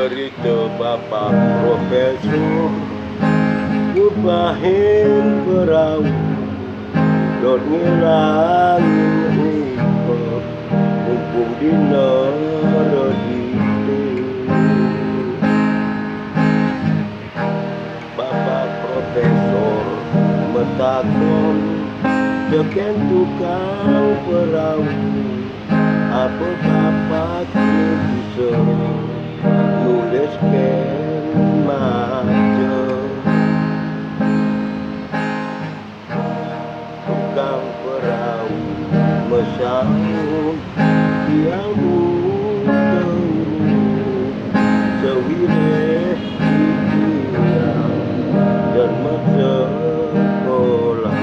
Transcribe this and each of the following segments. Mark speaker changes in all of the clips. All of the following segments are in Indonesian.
Speaker 1: cerita Bapak Profesor ngubahin perahu dot ngilangin ikut mumpung dina reditu. Bapak Profesor metakon teken tukang perahu, apa bapak bisa nuliskan maca. Tukang perahu mesahut yang turun sewireh pikiran dan sekolah.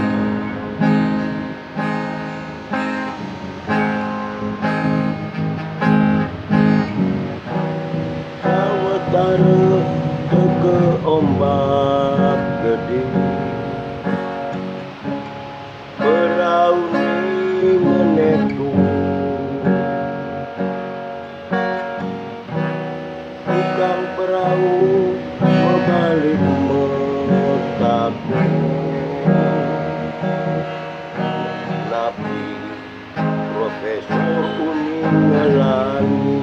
Speaker 1: Sawetara teke ombak gede, perahu ni menetu. Tukang perahu membalik metakun, tapi Profesor kuning ngelangi.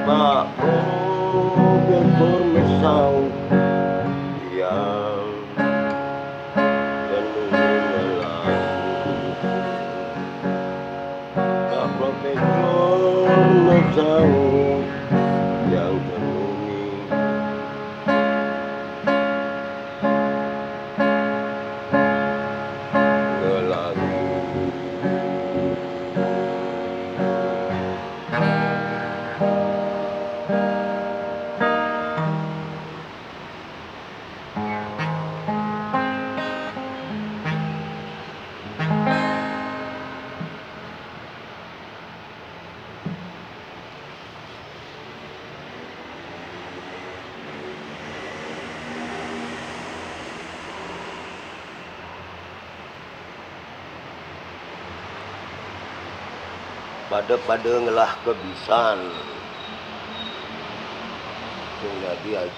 Speaker 1: Pak Profesor mesau yang penuh ngelangi. Pak Profesor mesau yang tenungi. Ngelangi. Pada ngelah kebisan. Jadi